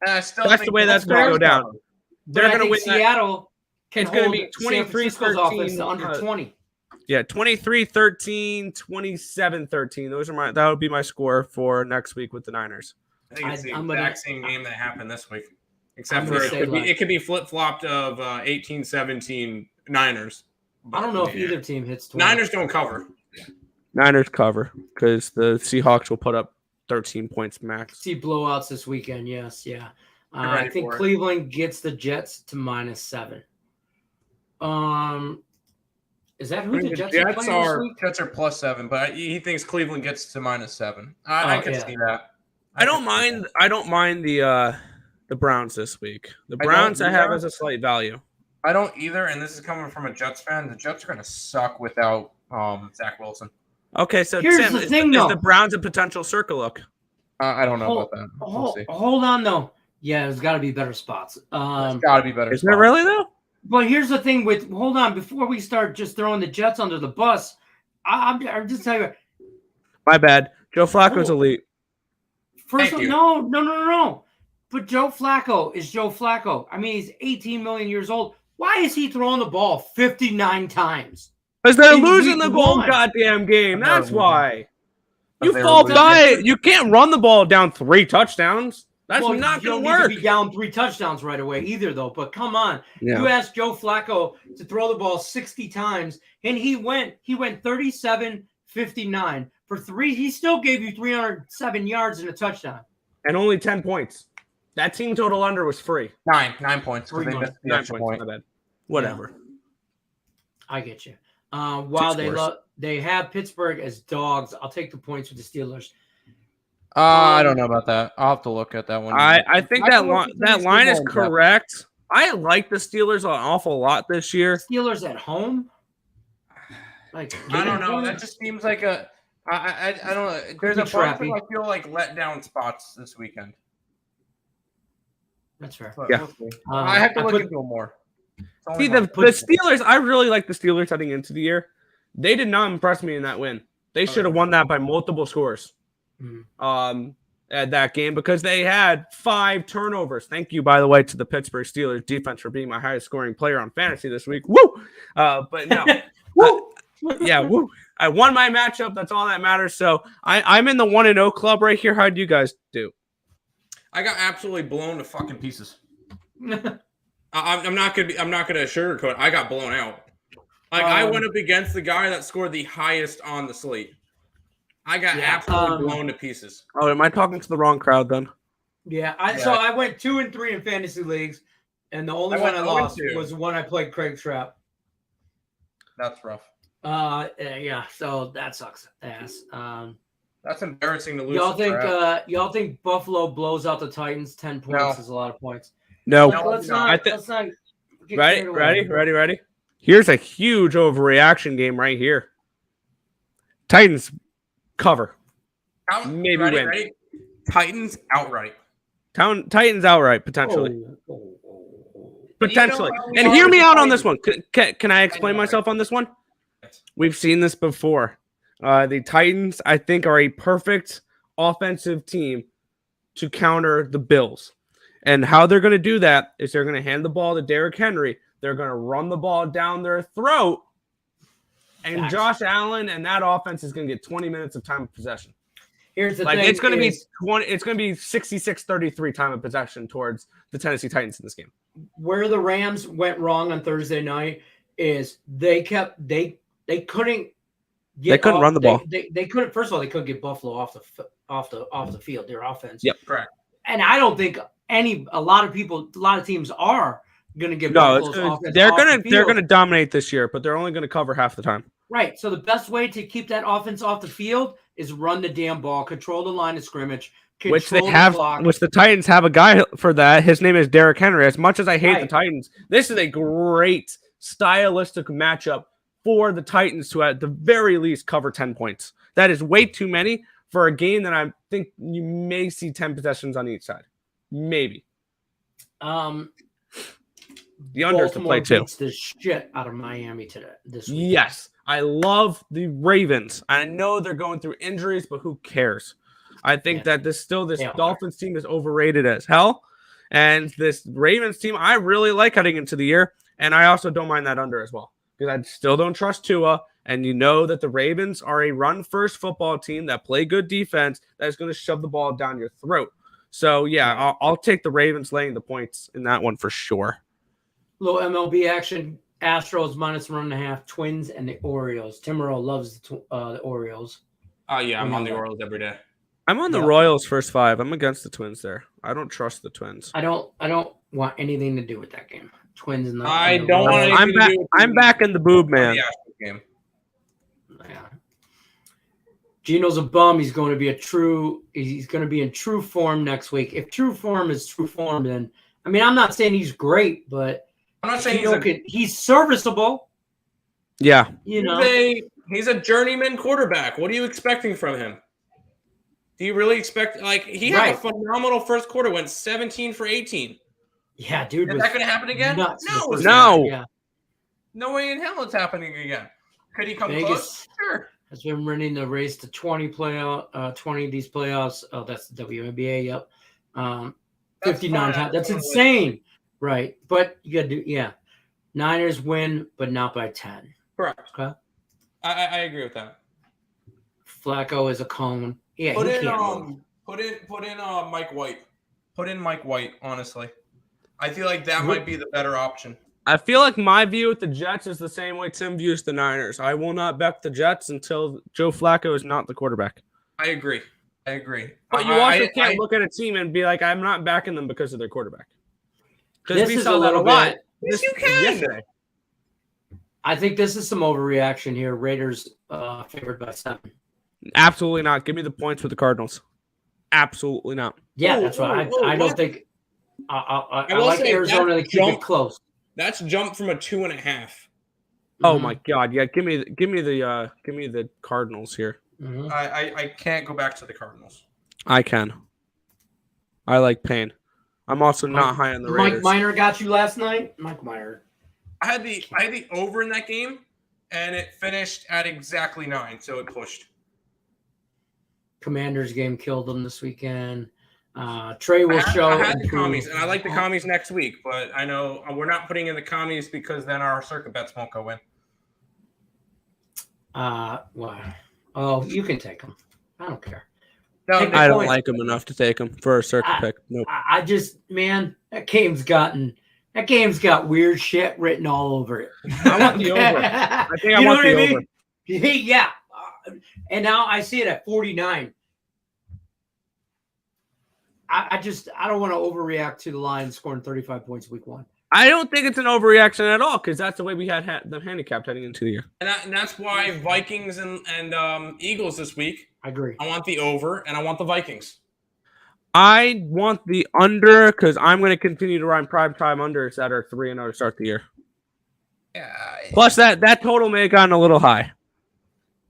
That's the way that's going to go down. They're going to win. Seattle it's going to be 23-13 offense to under 20. Yeah, 23-13, 27-13. That would be my score for next week with the Niners. I think it's the exact same game that happened this week, except for it could be flip-flopped of 18-17 Niners. I don't know if either team hits 20. Niners don't cover. Niners cover because the Seahawks will put up 13 points max. See blowouts this weekend, yes, yeah. I think Cleveland gets the Jets to -7. Is that who the Jets are playing this week? Jets are +7, but he thinks Cleveland gets to -7. I can see that. I don't mind the Browns this week. The Browns I have as a slight value. I don't either, and this is coming from a Jets fan. The Jets are going to suck without Zach Wilson. Okay, so here's Sam, the thing, is the Browns a potential circle look? I don't know about that. Hold on, though. Yeah, there's got to be better spots. There's got to be better spots. Is there really, though? But here's the thing hold on, before we start just throwing the Jets under the bus, I'm just telling you. My bad. Joe Flacco's elite. First of all, no. But Joe Flacco is Joe Flacco. I mean, he's 18 million years old. Why is he throwing the ball 59 times? Because they're losing the whole goddamn game. That's why. You fall behind. You can't run the ball down 3 touchdowns. That's not going to work. Be down 3 touchdowns right away either, though. But come on. Yeah. You asked Joe Flacco to throw the ball 60 times, and he went 37-59 for 3. He still gave you 307 yards and a touchdown. And only 10 points. That team total under was free. 9 points. 9 points. My bad. Whatever. Yeah. I get you. While they have Pittsburgh as dogs, I'll take the points with the Steelers. I don't know about that. I'll have to look at that one. I think that line is correct. I like the Steelers an awful lot this year. Steelers at home? I don't know. That just seems like a I don't know. There's a bunch of I feel like letdown spots this weekend. That's fair. Yeah. I have to look into them more. See, the Steelers, I really like the Steelers heading into the year. They did not impress me in that win. They should have won that by multiple scores at that game because they had 5 turnovers. Thank you, by the way, to the Pittsburgh Steelers defense for being my highest scoring player on fantasy this week. Woo! But no. Woo! Woo! I won my matchup. That's all that matters. So I'm in the 1-0 club right here. How do you guys do? I got absolutely blown to fucking pieces. I'm not gonna sugarcoat. I got blown out. I went up against the guy that scored the highest on the slate. I got absolutely blown to pieces. Oh, am I talking to the wrong crowd then? Yeah. So I went 2-3 in fantasy leagues, and the only one I lost was the one I played Craig Trapp. That's rough. Yeah. So that sucks ass. That's embarrassing to lose. Y'all think Buffalo blows out the Titans? 10 points is a lot of points. No. Let's not Ready? Here's a huge overreaction game right here. Titans cover. Maybe win. Ready? Titans outright. Titans outright, potentially. Potentially. And hear me out on this one. Can I explain myself on this one? We've seen this before. The Titans, I think, are a perfect offensive team to counter the Bills. And how they're going to do that is they're going to hand the ball to Derrick Henry. They're going to run the ball down their throat. And Josh Allen and that offense is going to get 20 minutes of time of possession. Here's the thing. It's going to be 66-33 time of possession towards the Tennessee Titans in this game. Where the Rams went wrong on Thursday night is they couldn't They couldn't run the ball. They couldn't. First of all, they couldn't get Buffalo off the field. Their offense. Yep, correct. And I don't think a lot of teams are going to get Buffalo's offense. They're gonna dominate this year, but they're only going to cover half the time. Right. So the best way to keep that offense off the field is run the damn ball, control the line of scrimmage, which the Titans have a guy for that. His name is Derrick Henry. As much as I hate the Titans, this is a great stylistic matchup for the Titans to at the very least cover 10 points. That is way too many for a game that I think you may see 10 possessions on each side. Maybe. The unders to play too. Beats the shit out of Miami this week. Yes. I love the Ravens. I know they're going through injuries, but who cares? I think that this Dolphins team is overrated as hell. And this Ravens team, I really like heading into the year. And I also don't mind that under as well. Because I still don't trust Tua. And you know that the Ravens are a run-first football team that play good defense that is going to shove the ball down your throat. So, yeah, I'll take the Ravens laying the points in that one for sure. Little MLB action. Astros -1.5, Twins, and the Orioles. Timuro loves the Orioles. Oh, yeah, I'm on the Orioles every day. I'm on the Royals first 5. I'm against the Twins there. I don't trust the Twins. I don't want anything to do with that game. Twins and the I don't want anything to do with I'm back in the boob, man. Game. Yeah. Gino's a bum. He's going to be in true form next week. If true form is true form, then I'm not saying he's great, but I'm not saying he's serviceable. Yeah. He's a journeyman quarterback. What are you expecting from him? Do you really expect he had a phenomenal first quarter, went 17 for 18. Yeah, dude. Is that going to happen again? No. Yeah. No way in hell it's happening again. Could he come Vegas close? Sure. Has been running the race to 20 of these playoffs. Oh, that's the WNBA. Yep. 59 times. That's insane. Right. But you got to do, Niners win, but not by 10. Correct. Okay. I agree with that. Flacco is a cone. Yeah. Put in Mike White. Put in Mike White, honestly. I feel like that might be the better option. I feel like my view with the Jets is the same way Tim views the Niners. I will not back the Jets until Joe Flacco is not the quarterback. I agree. But you also can't look at a team and be like, I'm not backing them because of their quarterback. Because we saw that a lot. Yes, you can. Yesterday. I think this is some overreaction here. Raiders favored by 7. Absolutely not. Give me the points with the Cardinals. Absolutely not. Yeah, that's right. I don't think. I like Arizona to keep it close. That's jumped from a 2.5. Oh my God! Yeah, give me the Cardinals here. Mm-hmm. I can't go back to the Cardinals. I can. I like Payne. I'm also not high on the Raiders. Mike Minor got you last night. Mike Minor. I had the over in that game, and it finished at exactly 9, so it pushed. Commanders game killed them this weekend. Trey will show. I had the commies, and I like the commies next week, but I know we're not putting in the commies because then our circuit bets won't go in. Well, oh, you can take them. I don't care. No, I don't like them enough to take them for a circuit pick. Nope. I just, man, that game's got weird shit written all over it. I want the over. I think I want the over. Yeah. And now I see it at 49. I don't want to overreact to the Lions scoring 35 points week 1. I don't think it's an overreaction at all because that's the way we had them handicapped heading into the year. And that's why Vikings and Eagles this week. I agree. I want the over, and I want the Vikings. I want the under because I'm going to continue to run primetime unders that are 3-0 to start the year. Yeah. Plus, that total may have gotten a little high.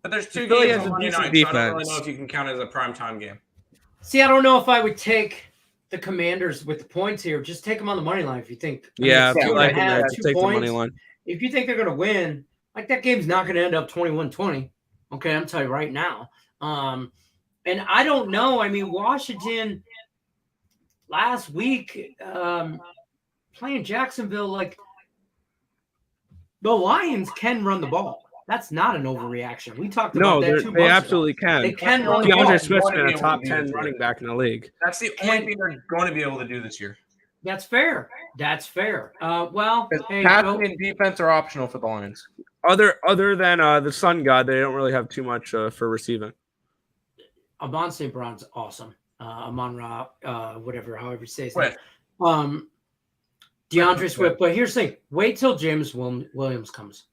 But there's 2 games on Monday night, so I don't really know if you can count it as a primetime game. See, I don't know if I would take the Commanders with the points here. Just take them on the money line if you think. Yeah, I like them. Take the money line. If you think they're going to win, like that game's not going to end up 21-20. Okay, I'm telling you right now. And I don't know. I mean, Washington last week playing Jacksonville, like the Lions can run the ball. That's not an overreaction. We talked about that 2 months ago. They absolutely can. They can run the ball. DeAndre Swift's been a top 10 running back in the league. That's the only thing they're going to be able to do this year. That's fair. Well, passing and defense are optional for the Lions. Other than the Sun God, they don't really have too much for receiving. Amon St. Brown's awesome. Amon Ra, whatever, however you say his Swift. name. DeAndre Swift. But here's the thing: wait till James Williams comes,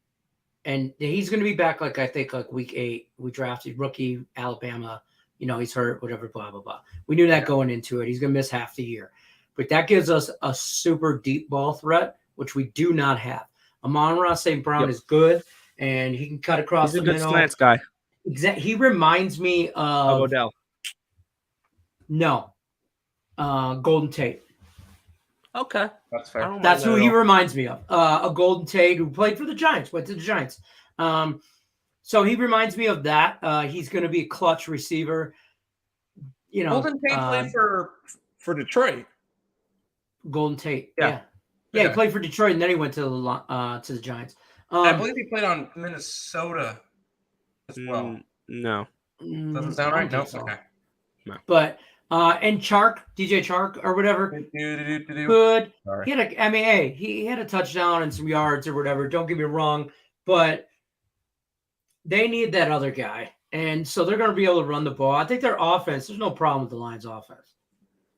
and he's going to be back. I think week 8. We drafted rookie Alabama. He's hurt. Whatever. Blah blah blah. We knew that going into it. He's going to miss half the year, but that gives us a super deep ball threat, which we do not have. Amon-Ra St. Brown is good, and he can cut across the middle. He's a good slants guy. Exactly. He reminds me of Odell. No, Golden Tate. Okay, that's fair. That's who he reminds me of. A Golden Tate who played for the Giants, went to the Giants. So he reminds me of that. He's going to be a clutch receiver. Golden Tate played for Detroit. Golden Tate, yeah. He played for Detroit, and then he went to the Giants. I believe he played on Minnesota as well. No, doesn't sound right. No, so. Okay. No. But and Chark, DJ Chark or whatever, good. Sorry. He had he had a touchdown and some yards or whatever. Don't get me wrong, but they need that other guy, and so they're going to be able to run the ball. I think their offense. There's no problem with the Lions' offense.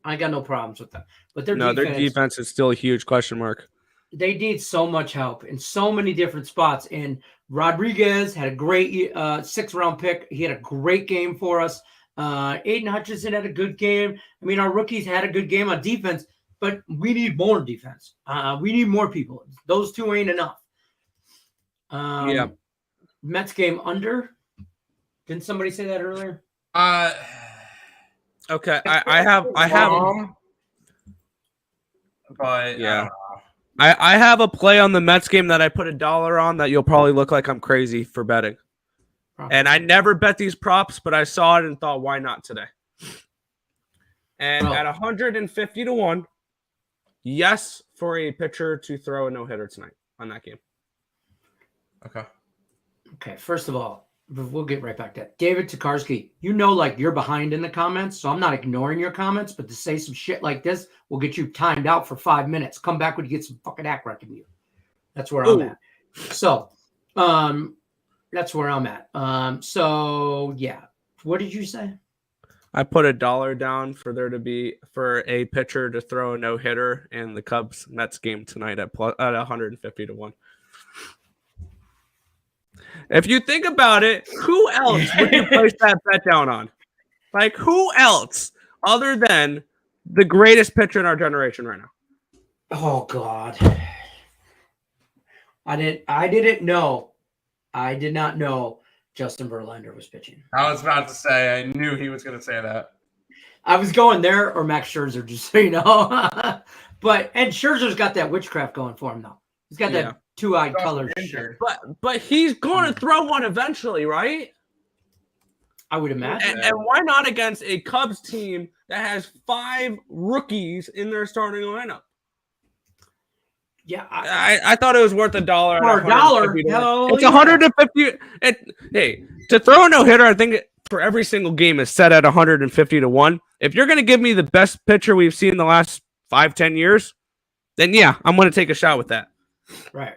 I got no problems with that. But their defense is still a huge question mark. They need so much help in so many different spots. And Rodriguez had a great 6th-round pick. He had a great game for us. Aiden Hutchinson had a good game. I mean, our rookies had a good game on defense, but we need more defense. We need more people. Those two ain't enough. Mets game under. Didn't somebody say that earlier? Okay, I have, but yeah, I have a play on the Mets game that I put $1 on that you'll probably look like I'm crazy for betting. Probably. And I never bet these props, but I saw it and thought, why not today? And at 150 to 1, yes, for a pitcher to throw a no-hitter tonight on that game. Okay. First of all, we'll get right back to that. David Tokarski, you're behind in the comments, so I'm not ignoring your comments, but to say some shit like this will get you timed out for 5 minutes. Come back when you get some fucking act right from you. That's where I'm at. So, that's where I'm at. So, yeah. What did you say? I put $1 down for a pitcher to throw a no-hitter in the Cubs-Mets game tonight at 150 to 1. If you think about it, who else would you place that bet down on? Like, who else other than the greatest pitcher in our generation right now? Oh, God. I didn't know. I did not know Justin Verlander was pitching. I was about to say, I knew he was going to say that. I was going there or Max Scherzer, just so you know. And Scherzer's got that witchcraft going for him, though. He's got that two-eyed color shirt. But he's going to throw one eventually, right? I would imagine. And why not against a Cubs team that has 5 rookies in their starting lineup? Yeah, I thought it was worth $1. For $1, it's 150. Hey, to throw a no-hitter, I think for every single game is set at 150 to 1. If you're going to give me the best pitcher we've seen in the last 5-10 years, then yeah, I'm going to take a shot with that. Right.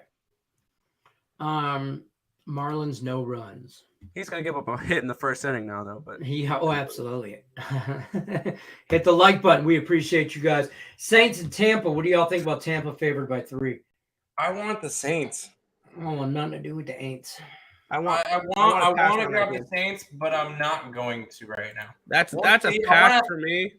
Marlins no runs. He's going to give up a hit in the first inning now, though. But absolutely. Hit the like button. We appreciate you guys. Saints and Tampa. What do y'all think about Tampa favored by 3? I want the Saints. I don't want nothing to do with the Aints. I want to grab the Saints, but I'm not going to right now. That's a pass for me.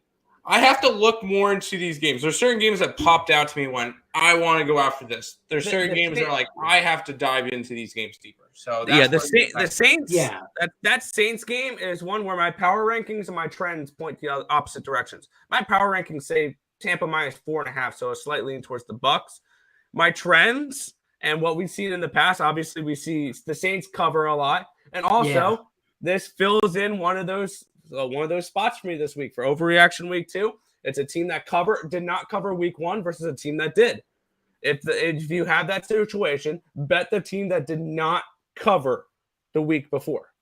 I have to look more into these games. There's certain games that popped out to me when I want to go after this. There's certain games that are like, I have to dive into these games deeper. So that's the Saints. Yeah, that Saints game is one where my power rankings and my trends point the opposite directions. My power rankings say Tampa minus 4.5, so it's slightly leaning towards the Bucks. My trends and what we've seen in the past, obviously, we see the Saints cover a lot, and also this fills in one of those spots for me this week for overreaction week 2. It's a team that did not cover week 1 versus a team that did. If you have that situation, bet the team that did not cover the week before.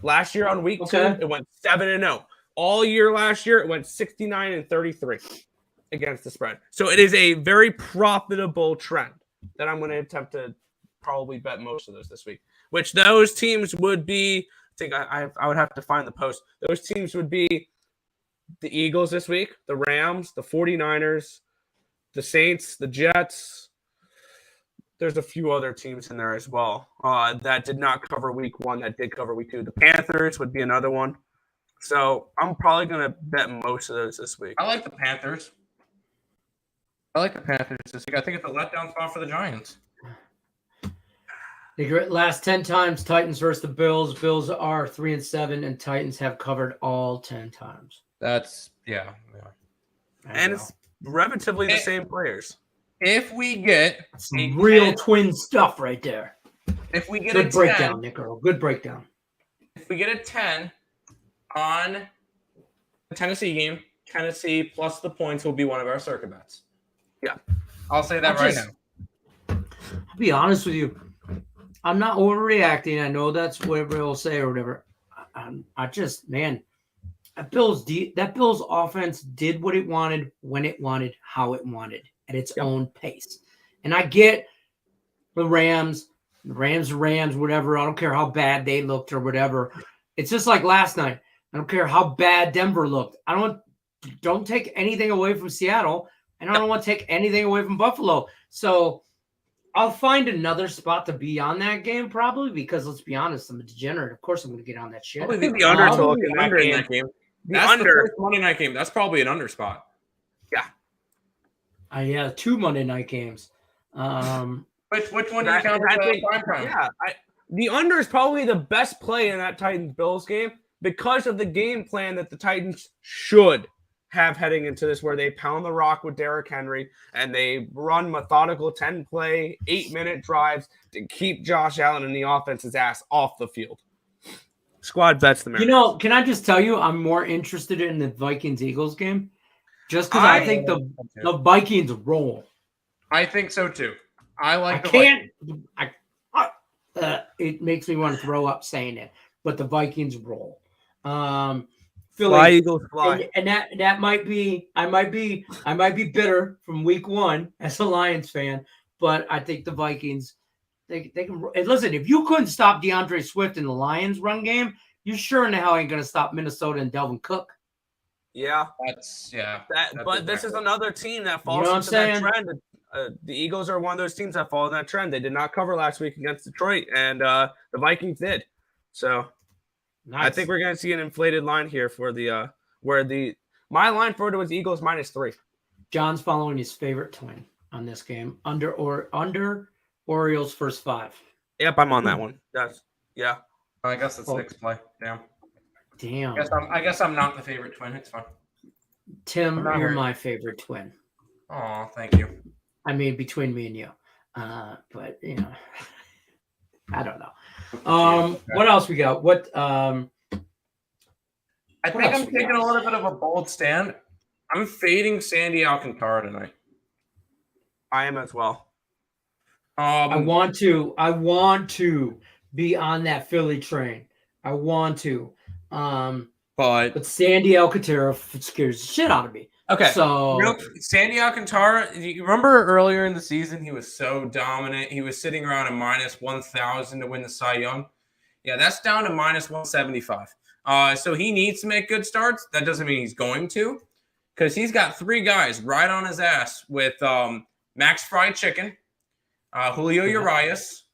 Last year on week 2, it went 7-0. All year last year, it went 69-33 against the spread. So it is a very profitable trend that I'm going to attempt to probably bet most of those this week. Which those teams would be. I think I would have to find the post. Those teams would be the Eagles this week, the Rams, the 49ers, the Saints, the Jets. There's a few other teams in there as well that did not cover week 1, that did cover week 2. The Panthers would be another one. So I'm probably going to bet most of those this week. I like the Panthers. This week. I think it's a letdown spot for the Giants. The last 10 times, Titans versus the Bills. Bills are 3-7, and Titans have covered all 10 times. That's yeah. And it's relatively the same players. If we get some real twin stuff right there. If we get good a breakdown, 10, Nick Earl. Good breakdown. If we get a 10 on the Tennessee game, Tennessee plus the points will be one of our circuit bets. Yeah. I'll say that right now. I'll be honest with you. I'm not overreacting. I know that's what everybody will say or whatever. I just, man, that Bills offense did what it wanted, when it wanted, how it wanted, at its own pace. And I get the Rams, whatever. I don't care how bad they looked or whatever. It's just like last night. I don't care how bad Denver looked. Don't take anything away from Seattle, and I don't want to take anything away from Buffalo. So I'll find another spot to be on that game probably because, let's be honest, I'm a degenerate. Of course I'm going to get on that shit. I think the under in that game. That's the first Monday night game. That's probably an under spot. Yeah. Yeah, 2 Monday night games. Which one do you count as prime time? Yeah, the under is probably the best play in that Titans-Bills game because of the game plan that the Titans should have heading into this, where they pound the rock with Derrick Henry and they run methodical 10-play, 8-minute drives to keep Josh Allen and the offense's ass off the field. Squad bets the Mariners. Can I just tell you, I'm more interested in the Vikings-Eagles game just because I think the Vikings roll. I think so too. I like the Vikings. It makes me want to throw up saying it, but the Vikings roll. Philly, fly, Eagles, fly. And that might be I might be bitter from week 1 as a Lions fan, but I think the Vikings they can. And listen, if you couldn't stop DeAndre Swift in the Lions run game, you sure in the hell ain't gonna stop Minnesota and Delvin Cook. Yeah, but this is another team that falls into that trend. The Eagles are one of those teams that follow that trend. They did not cover last week against Detroit, and the Vikings did. So nice. I think we're going to see an inflated line here for my line for it was Eagles -3. John's following his favorite twin on this game under Orioles first 5. Yep, I'm on that one. Yeah. I guess that's Nick's play. Damn. I guess I'm not the favorite twin. It's fine. Tim, you're my favorite twin. Oh, thank you. I mean, between me and you. But I don't know. What else we got? I think I'm taking a little bit of a bold stand. I'm fading Sandy Alcantara tonight. I am as well. I want to be on that Philly train. I want to. But Sandy Alcantara scares the shit out of me. Okay. So Sandy Alcantara, you remember earlier in the season, he was so dominant. He was sitting around a -1,000 to win the Cy Young. Yeah, that's down to -175. So he needs to make good starts. That doesn't mean he's going to, because he's got 3 guys right on his ass with Max Fried Chicken, Julio Urias,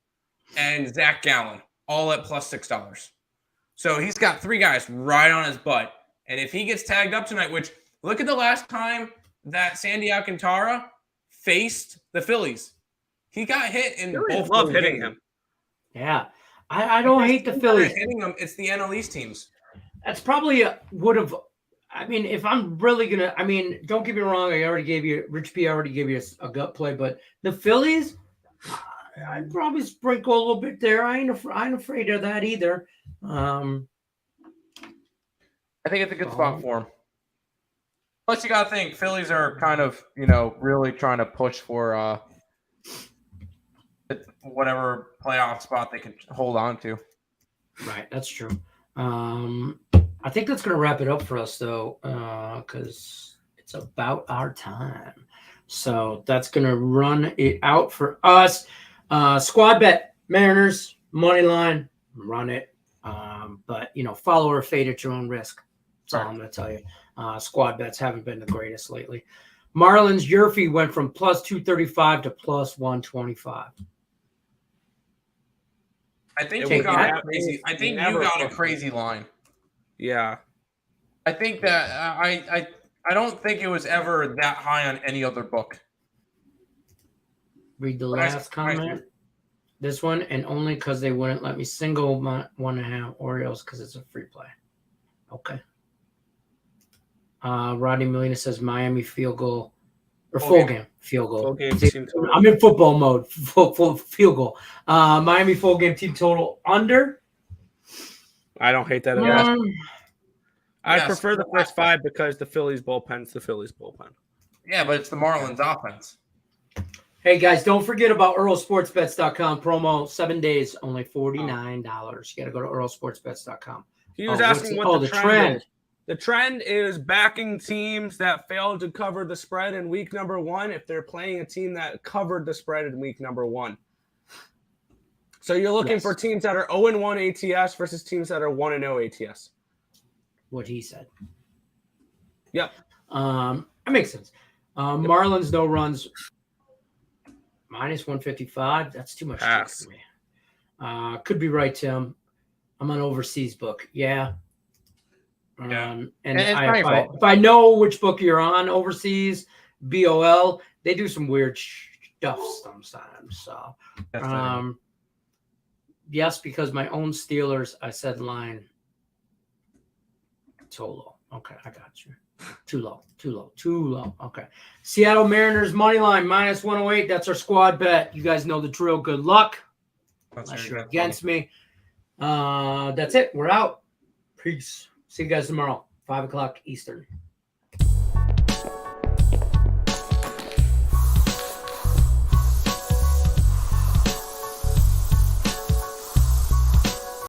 and Zach Gallen, all at +$6. So he's got 3 guys right on his butt. And if he gets tagged up tonight, which look at the last time that Sandy Alcantara faced the Phillies. He got hit in both. Love hitting him. Yeah. I don't hate the Phillies. Hitting them, it's the NL East teams. That's probably if I'm really going to, don't get me wrong. Rich P already gave you a gut play, but the Phillies, I'd probably sprinkle a little bit there. I ain't afraid of that either. I think it's a good spot for him. Plus, you got to think Phillies are kind of, really trying to push for whatever playoff spot they can hold on to. Right, that's true. I think that's going to wrap it up for us, though, because it's about our time. So that's going to run it out for us. Squad bet Mariners money line, run it. But follow or fade at your own risk. That's all I'm going to tell you. Squad bets haven't been the greatest lately. Marlins Yerfie went from plus 235 to plus 125. I think you got a crazy. I think you got a crazy line. Yeah. I think that I don't think it was ever that high on any other book. Read the last comment. This one, and only because they wouldn't let me single 1.5 Orioles because it's a free play. Okay. Rodney Molina says Miami field goal or full game field goal. Full game team total. I'm in football mode. Full field goal. Miami full game team total under. I don't hate that at all. I prefer the first 5 because the Phillies bullpen's the Phillies bullpen. Yeah, but it's the Marlins offense. Hey guys, don't forget about EarlSportsBets.com promo. 7 days, only $49. You got to go to EarlSportsBets.com. He was asking what the trend is. The trend is backing teams that failed to cover the spread in week number 1 if they're playing a team that covered the spread in week number 1. So you're looking for teams that are 0-1 ATS versus teams that are 1-0 ATS. What he said. Yep. That makes sense. Marlins no runs minus 155. That's too much for me. Could be right, Tim. I'm on overseas book. Yeah. And if I know which book you're on overseas, BOL, they do some weird stuff sometimes. So, yes, because my own Steelers, I said line too low. Okay, I got you. Too low. Okay. Seattle Mariners money line minus 108. That's our squad bet. You guys know the drill. Good luck. Unless you're against me. That's it. We're out. Peace. See you guys tomorrow, 5 o'clock Eastern.